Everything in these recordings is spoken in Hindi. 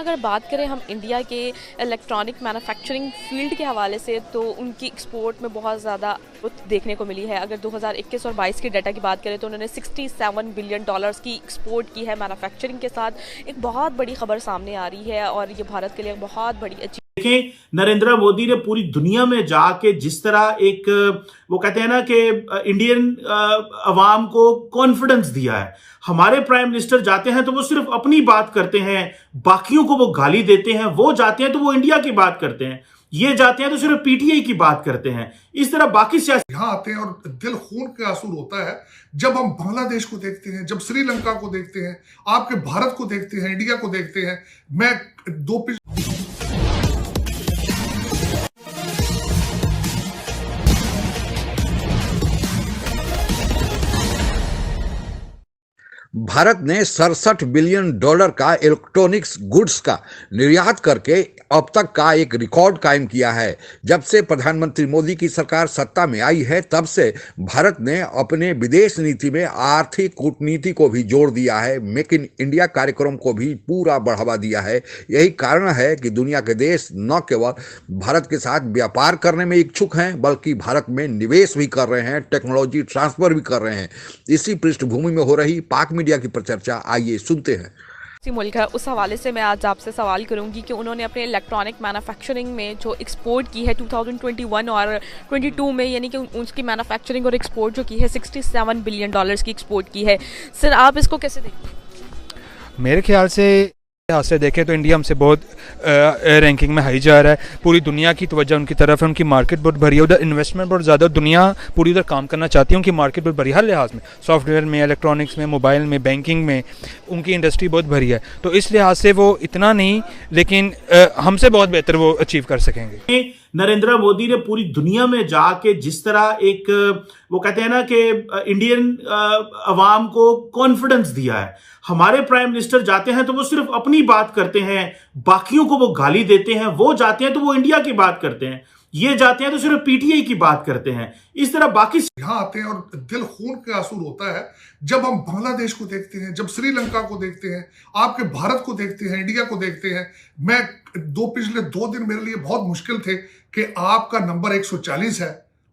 अगर बात करें हम इंडिया के इलेक्ट्रॉनिक मैन्युफैक्चरिंग फील्ड के हवाले से, तो उनकी एक्सपोर्ट में बहुत ज़्यादा ग्रोथ देखने को मिली है। अगर 2021 और 22 के डाटा की बात करें तो उन्होंने 67 बिलियन डॉलर्स की एक्सपोर्ट की है मैन्युफैक्चरिंग के साथ। एक बहुत बड़ी खबर सामने आ रही है और ये भारत के लिए बहुत बड़ी देखें, नरेंद्र मोदी ने पूरी दुनिया में जाके जिस तरह एक वो कहते हैं ना कि इंडियन अवाम को कॉन्फिडेंस दिया है। हमारे प्राइम मिनिस्टर जाते हैं तो वो सिर्फ अपनी बात करते हैं, बाकियों को वो गाली देते हैं। वो जाते हैं तो वो इंडिया की बात करते हैं, ये जाते हैं तो सिर्फ पीटीआई की बात करते हैं। इस तरह बाकी सियासी यहां आते हैं और दिल खून के आंसू होता है जब हम बांग्लादेश को देखते हैं, जब श्रीलंका को देखते हैं, आपके भारत को देखते हैं, इंडिया को देखते हैं। मैं भारत ने 67 बिलियन डॉलर का इलेक्ट्रॉनिक्स गुड्स का निर्यात करके अब तक का एक रिकॉर्ड कायम किया है। जब से प्रधानमंत्री मोदी की सरकार सत्ता में आई है तब से भारत ने अपने विदेश नीति में आर्थिक कूटनीति को भी जोड़ दिया है, मेक इन इंडिया कार्यक्रम को भी पूरा बढ़ावा दिया है। यही कारण है कि दुनिया के देश न केवल भारत के साथ व्यापार करने में इच्छुक हैं बल्कि भारत में निवेश भी कर रहे हैं, टेक्नोलॉजी ट्रांसफर भी कर रहे हैं। इसी पृष्ठभूमि में हो रही पाक मीडिया की परिचर्चा आइए सुनते हैं। मुल्क है, उस हवाले से मैं आज आपसे सवाल करूंगी कि उन्होंने अपने इलेक्ट्रॉनिक मैन्युफैक्चरिंग में जो एक्सपोर्ट की है 2021 और 22 में, यानी कि उसकी मैन्युफैक्चरिंग और एक्सपोर्ट जो की है 67 बिलियन डॉलर्स की एक्सपोर्ट की है। सर, आप इसको कैसे देखते हैं? मेरे ख्याल से देखें तो इंडिया हमसे बहुत रैंकिंग में हाई जा रहा है। पूरी दुनिया की तवज्जो उनकी तरफ है, उनकी मार्केट बहुत भरी है, उधर इन्वेस्टमेंट बहुत ज़्यादा, दुनिया पूरी उधर काम करना चाहती है, उनकी मार्केट बहुत भरी हर लिहाज में, सॉफ्टवेयर में, इलेक्ट्रॉनिक्स में, मोबाइल में, बैंकिंग में उनकी इंडस्ट्री बहुत भरी है। तो इस लिहाज से वो इतना नहीं, लेकिन हमसे बहुत बेहतर वो अचीव कर सकेंगे। नरेंद्र मोदी ने पूरी दुनिया में जाके जिस तरह एक वो कहते हैं ना कि इंडियन अवाम को कॉन्फिडेंस दिया है। हमारे प्राइम मिनिस्टर जाते हैं तो वो सिर्फ अपनी बात करते हैं, बाकियों को वो गाली देते हैं। वो जाते हैं तो वो इंडिया की बात करते हैं, ये जाते हैं तो सिर्फ पीटीआई की बात करते हैं। इस तरह बाकी यहां आते हैं और दिल खून के आंसू होता है जब हम बांग्लादेश को देखते हैं, जब श्रीलंका को देखते हैं, आपके भारत को देखते हैं, इंडिया को देखते हैं। मैं पिछले 2 दिन मेरे लिए बहुत मुश्किल थे कि आपका नंबर 140 है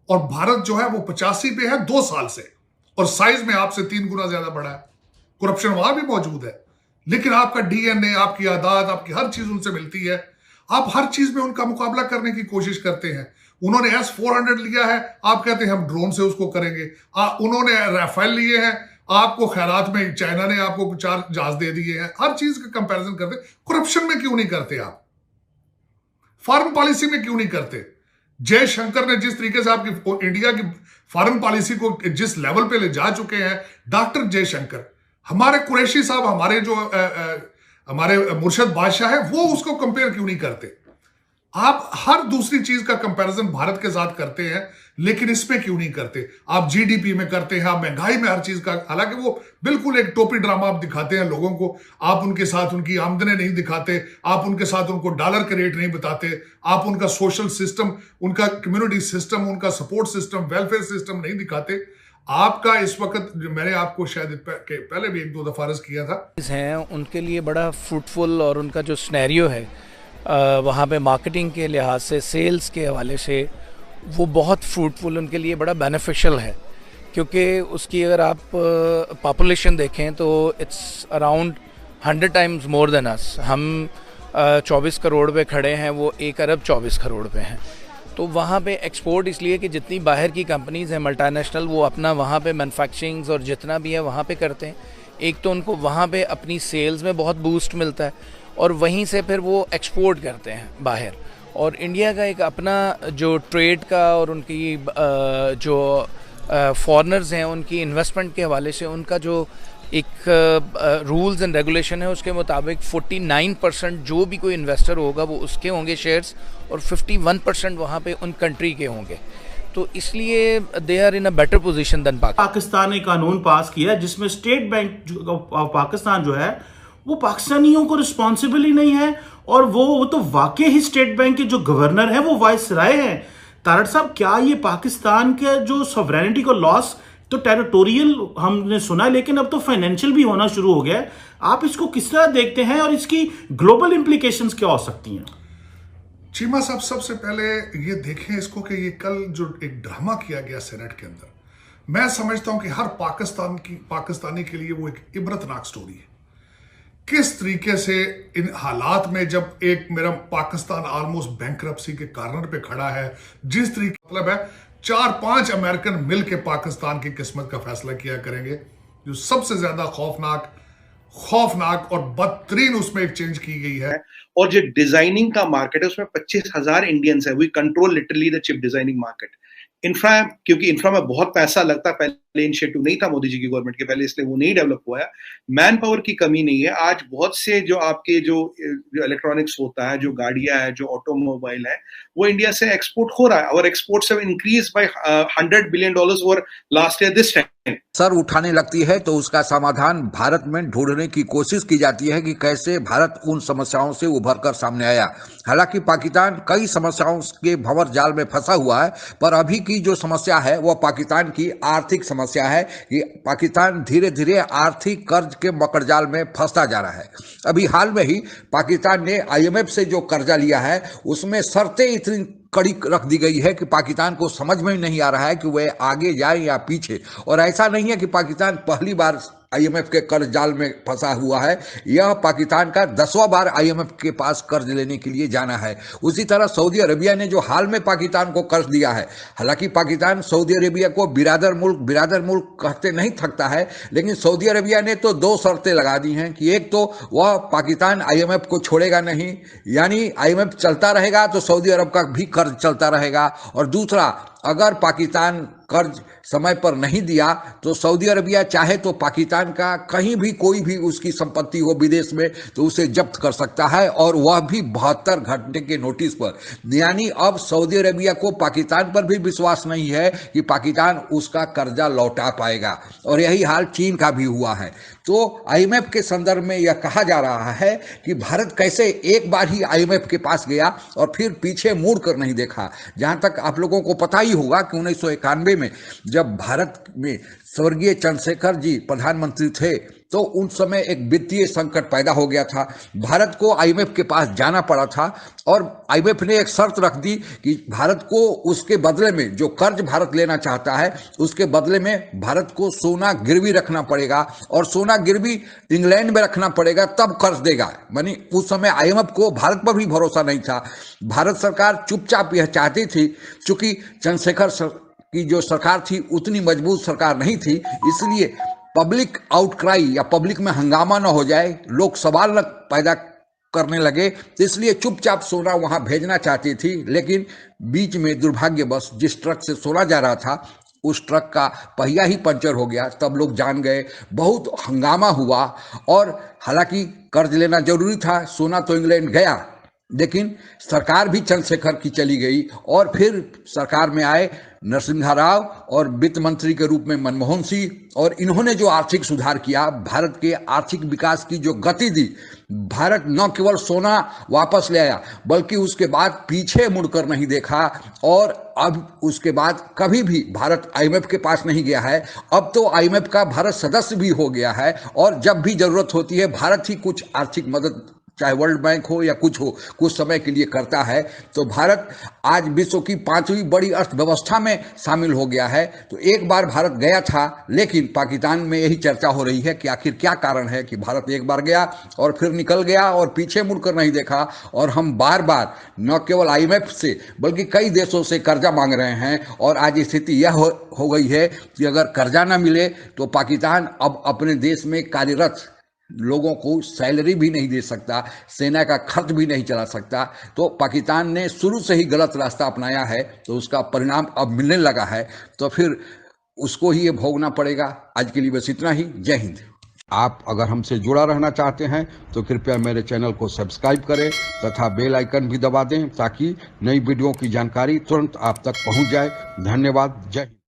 और भारत जो है वो 85 पे है 2 साल से, और साइज में आपसे 3 गुना ज्यादा बड़ा है। करप्शन वहां भी मौजूद है, लेकिन आपका डीएनए, आपकी आदत, आपकी हर चीज उनसे मिलती है। आप हर चीज में उनका मुकाबला करने की कोशिश करते हैं। उन्होंने S-400 लिया है, आप कहते हैं हम ड्रोन से उसको करेंगे। उन्होंने राफेल लिए हैं, आपको खैरात में चाइना ने आपको 4 जहाज दे दिए हैं। हर चीज का कंपैरिजन करते। करप्शन में क्यों नहीं करते आप? फॉरेन पॉलिसी में क्यों नहीं करते? जयशंकर ने जिस तरीके से आपकी इंडिया की फॉरेन पॉलिसी को जिस लेवल पे ले जा चुके हैं, डॉक्टर जयशंकर, हमारे कुरैशी साहब, हमारे जो हमारे मुर्शद बादशाह है, वो उसको कंपेयर क्यों नहीं करते? आप हर दूसरी चीज का कंपैरिजन भारत के साथ करते हैं, लेकिन इसमें क्यों नहीं करते? आप जीडीपी में करते हैं, आप महंगाई में, हर चीज का। हालांकि वो बिल्कुल एक टोपी ड्रामा आप दिखाते हैं लोगों को। आप उनके साथ उनकी आमदनी नहीं दिखाते, आप उनके साथ उनको डॉलर के रेट नहीं बताते, आप उनका सोशल सिस्टम, उनका कम्युनिटी सिस्टम, उनका सपोर्ट सिस्टम, वेलफेयर सिस्टम नहीं दिखाते। आपका इस वक्त, मैंने आपको शायद पहले भी 1-2 दफा अर्ज किया था, हैं उनके लिए बड़ा फ्रूटफुल, और उनका जो सिनेरियो है वहाँ पे मार्केटिंग के लिहाज से, सेल्स के हवाले से, वो बहुत फ्रूटफुल, उनके लिए बड़ा बेनिफिशियल है। क्योंकि उसकी अगर आप पॉपुलेशन देखें तो it's around 100 times more than us. हम 24 करोड़ पे खड़े हैं, वो 1 अरब 24 करोड़ पे हैं। तो वहाँ पे एक्सपोर्ट इसलिए कि जितनी बाहर की कंपनीज़ हैं मल्टीनेशनल, वो अपना वहाँ पे मैन्युफैक्चरिंग और जितना भी है वहाँ पे करते हैं। एक तो उनको वहाँ पे अपनी सेल्स में बहुत बूस्ट मिलता है, और वहीं से फिर वो एक्सपोर्ट करते हैं बाहर। और इंडिया का एक अपना जो ट्रेड का और उनकी जो फॉरेनर्स हैं उनकी इन्वेस्टमेंट के हवाले से उनका जो एक रूल्स एंड रेगुलेशन है, उसके मुताबिक 49% जो भी कोई इन्वेस्टर होगा वो उसके होंगे शेयर्स, और 51% वहाँ पे उन कंट्री के होंगे। तो इसलिए they are in a better position than Pakistan ने कानून पास किया है जिसमें स्टेट बैंक ऑफ पाकिस्तान जो है वो पाकिस्तानियों को रिस्पॉन्सिबल ही नहीं है, और वो तो वाकई ही स्टेट बैंक के जो गवर्नर है वो वाइसराय हैं। तारड़ साहब, क्या ये पाकिस्तान के जो सॉवरेनिटी को लॉस तो टेरिटोरियल हमने सुना, लेकिन अब तो फाइनेंशियल भी होना शुरू हो गया है। आप इसको किस तरह देखते हैं और इसकी ग्लोबल इंप्लीकेशंस क्या हो सकती हैं? चीमा साहब, सबसे पहले ये देखें इसको कि ये कल जो एक ड्रामा किया गया सेनेट के अंदर, मैं समझता हूं कि हर पाकिस्तानी के लिए वो एक इबरतनाक स्टोरी है। किस तरीके से इन हालात में जब एक मेरा पाकिस्तान ऑलमोस्ट बैंकरप्सी के कॉर्नर पे खड़ा है, जिस तरीके मतलब है 4-5 अमेरिकन मिल के पाकिस्तान की किस्मत का फैसला किया करेंगे, जो सबसे ज्यादा खौफनाक और बदतरीन उसमें एक चेंज की गई है। और जो डिजाइनिंग का मार्केट है उसमें 25,000 इंडियंस है। We control literally the chip designing market. Infra, क्योंकि इंफ्रा में बहुत पैसा लगता, पहले इनिशिएटिव नहीं था मोदी जी की गवर्नमेंट के पहले, इसलिए वो नहीं डेवलप हुआ है। मैन पावर की कमी नहीं है। आज बहुत से जो आपके जो इलेक्ट्रॉनिक्स होता है, जो गाड़ियां है, जो ऑटोमोबाइल है, वो इंडिया से एक्सपोर्ट हो रहा है और exports have increase by $100 billion over last year this time. Sir उठाने लगती है तो उसका समाधान भारत में ढूंढने की कोशिश की जाती है कि कैसे भारत उन समस्याओं से उभर कर सामने आया। हालांकि पाकिस्तान कई समस्याओं के भंवर जाल में फंसा हुआ है, पर अभी की जो समस्या है वह पाकिस्तान की आर्थिक समस्या है कि पाकिस्तान धीरे धीरे आर्थिक कर्ज के मकड़जाल में फंसता जा रहा है। अभी हाल में ही पाकिस्तान ने IMF से जो कर्जा लिया है उसमें शर्तें इतनी कड़ी रख दी गई है कि पाकिस्तान को समझ में नहीं आ रहा है कि वह आगे जाए या पीछे। और ऐसा नहीं है कि पाकिस्तान पहली बार IMF के कर्ज जाल में फंसा हुआ है, यह पाकिस्तान का 10वां बार IMF के पास कर्ज लेने के लिए जाना है। उसी तरह सऊदी अरेबिया ने जो हाल में पाकिस्तान को कर्ज दिया है, हालांकि पाकिस्तान सऊदी अरेबिया को बिरादर मुल्क कहते नहीं थकता है, लेकिन सऊदी अरेबिया ने तो 2 शर्तें लगा दी हैं कि एक तो वह पाकिस्तान IMF को छोड़ेगा नहीं, यानी IMF चलता रहेगा तो सऊदी अरब का भी कर्ज चलता रहेगा, और दूसरा अगर पाकिस्तान कर्ज समय पर नहीं दिया तो सऊदी अरबिया चाहे तो पाकिस्तान का कहीं भी कोई भी उसकी संपत्ति हो विदेश में तो उसे जब्त कर सकता है, और वह भी 72 घंटे के नोटिस पर। यानी अब सऊदी अरबिया को पाकिस्तान पर भी विश्वास नहीं है कि पाकिस्तान उसका कर्जा लौटा पाएगा, और यही हाल चीन का भी हुआ है। तो IMF के संदर्भ में यह कहा जा रहा है कि भारत कैसे एक बार ही IMF के पास गया और फिर पीछे मुड़ कर नहीं देखा। जहां तक आप लोगों को पता ही होगा कि 1991 में जब भारत में स्वर्गीय चंद्रशेखर जी प्रधानमंत्री थे तो उन समय एक वित्तीय संकट पैदा हो गया था। भारत को IMF के पास जाना पड़ा था और IMF ने एक शर्त रख दी कि भारत को उसके बदले में जो कर्ज भारत लेना चाहता है उसके बदले में भारत को सोना गिरवी रखना पड़ेगा, और सोना गिरवी इंग्लैंड में रखना पड़ेगा तब कर्ज देगा। यानी उस समय IMF को भारत पर भी भरोसा नहीं था। भारत सरकार चुपचाप यह चाहती थी, चूंकि चंद्रशेखर की जो सरकार थी उतनी मजबूत सरकार नहीं थी, इसलिए पब्लिक आउटक्राई या पब्लिक में हंगामा न हो जाए, लोग सवाल न पैदा करने लगे, तो इसलिए चुपचाप सोना वहां भेजना चाहती थी। लेकिन बीच में दुर्भाग्यवश जिस ट्रक से सोना जा रहा था उस ट्रक का पहिया ही पंचर हो गया, तब लोग जान गए, बहुत हंगामा हुआ। और हालांकि कर्ज लेना जरूरी था, सोना तो इंग्लैंड गया, लेकिन सरकार भी चंद्रशेखर की चली गई और फिर सरकार में आए नरसिम्हा राव और वित्त मंत्री के रूप में मनमोहन सिंह, और इन्होंने जो आर्थिक सुधार किया, भारत के आर्थिक विकास की जो गति दी, भारत न केवल सोना वापस ले आया बल्कि उसके बाद पीछे मुड़कर नहीं देखा, और अब उसके बाद कभी भी भारत IMF के पास नहीं गया है। अब तो IMF का भारत सदस्य भी हो गया है, और जब भी जरूरत होती है भारत ही कुछ आर्थिक मदद, चाहे वर्ल्ड बैंक हो या कुछ हो, कुछ समय के लिए करता है। तो भारत आज विश्व की 5वीं बड़ी अर्थव्यवस्था में शामिल हो गया है। तो एक बार भारत गया था, लेकिन पाकिस्तान में यही चर्चा हो रही है कि आखिर क्या कारण है कि भारत एक बार गया और फिर निकल गया और पीछे मुड़कर नहीं देखा, और हम बार बार न केवल IMF से बल्कि कई देशों से कर्जा मांग रहे हैं। और आज स्थिति यह हो गई है कि अगर कर्जा न मिले तो पाकिस्तान अब अपने देश में कार्यरत लोगों को सैलरी भी नहीं दे सकता, सेना का खर्च भी नहीं चला सकता। तो पाकिस्तान ने शुरू से ही गलत रास्ता अपनाया है, तो उसका परिणाम अब मिलने लगा है, तो फिर उसको ही ये भोगना पड़ेगा। आज के लिए बस इतना ही। जय हिंद। आप अगर हमसे जुड़ा रहना चाहते हैं तो कृपया मेरे चैनल को सब्सक्राइब करें तथा बेल आइकन भी दबा दें ताकि नई वीडियो की जानकारी तुरंत आप तक पहुंच जाए। धन्यवाद। जय हिंद।